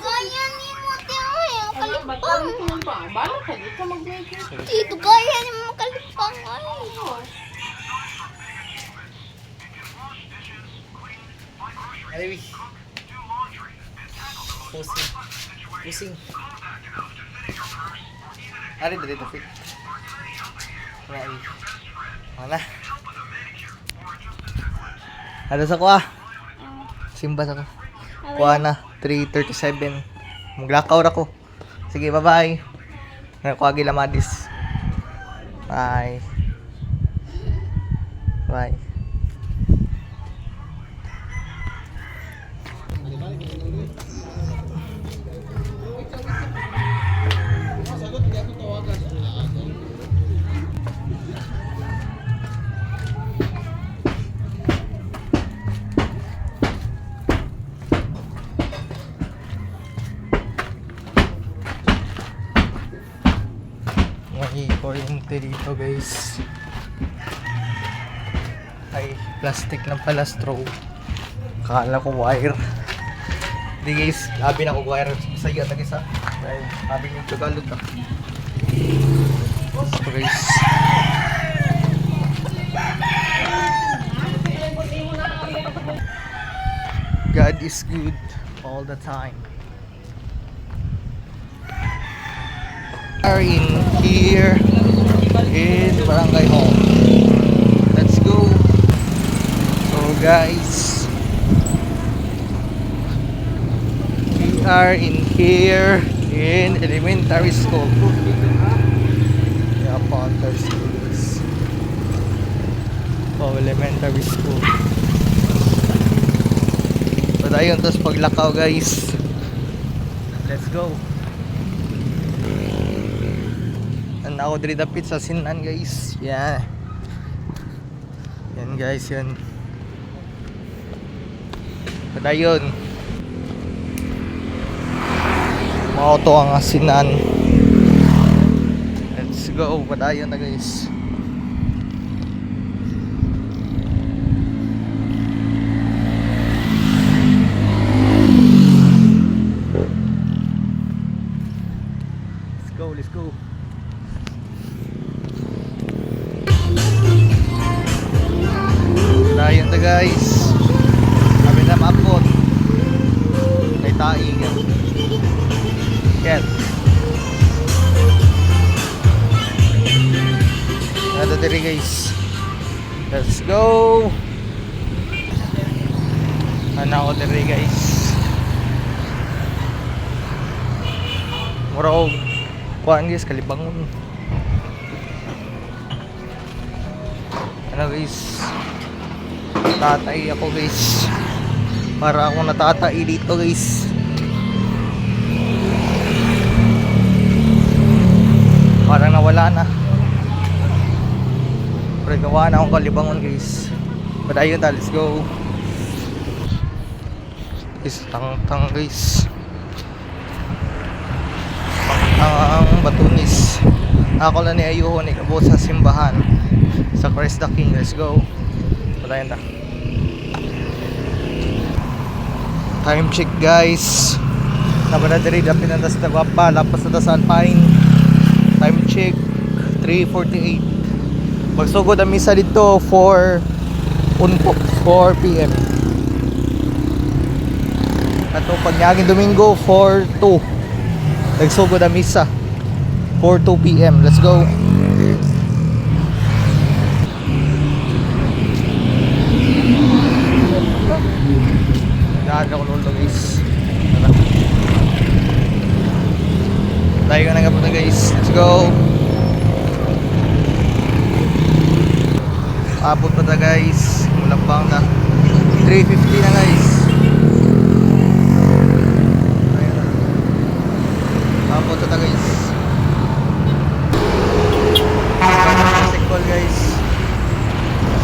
Gaya ni mo, Teo. Kalipang. Bala ka, di ka mag-make. Dito gaya ni mo, kalipang. Ay. Alawi. Pusing. Pusing. Ari dali to fit. Alawi. Wala. Ano sa kuha? Simba sa ko. Kuha na. 3:37. Maglakaw ra ko. Sige, bye-bye. Nakuha gila madis. Bye. Bye. May kuryente dito guys. Ay, plastic lang pala straw. Kala ko wire. Hindi guys, labi na ko wire. Saya na guys ha. Dahil labi yung Tagalog ha. So guys. God is good all the time. Are in here in Barangay Hall. Let's go. So guys, we are in here in elementary school. Yeah, elementary school guys. Oh, elementary school. So ayun, tapos paglakaw guys. Let's go. And ako diri dapit sa Sinan guys. Yeah. Yan guys, yan. Padayon. Mauto ang Sinan. Let's go. Padayon na guys. Let's go. Dayon ta guys. Kami na maapot. Kay taing. Yan. Nada diri guys. Let's go. Ana ko diri guys. Murag kuan guys, kalibangon. Ano guys, tatay ako guys. Para ako natatay dito guys. Parang nawala na. Pero gawa na akong kalibangon guys. But ayun ta, let's go. Guys, tang guys. Ang Batunis. Ako lang ni Ayuhon, ikabot sa simbahan sa Christ the King. Let's go. Patayin ta. Time check guys. Nabanadiri dapin na sa Tagwapa, lapas na sa Alpine. Time check 3:48. Magsugod ang misa dito for 4 PM. Ato pagyaging Domingo 4:02. Nagsugod ang misa for 2 PM. Let's go. Daan ako lulo guys. Tayo ka na kapunta guys. Let's go. Abot pa ta guys. Mulabang na 3:50 na guys. Abot pa ta guys. Call guys.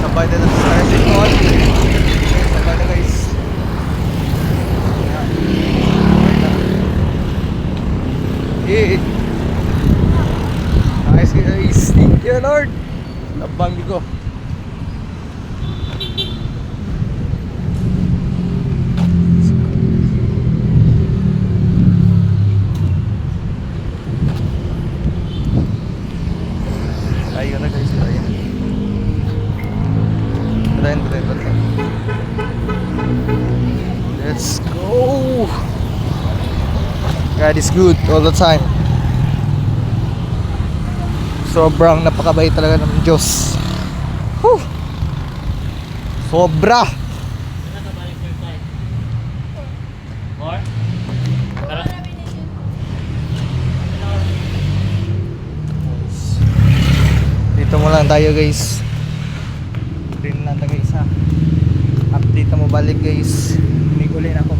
Sabay na sa starting call. Sabay na guys. Nice guys. you Lord. Tabang di ko. Ayun na guys, ayun. Tren. Let's go. God is good all the time. Sobrang napakabait talaga ng Diyos. Whew. Sobra. Dito mo lang tayo guys. Rin lang tayo guys ha. Update na mo balik guys. Uling ako.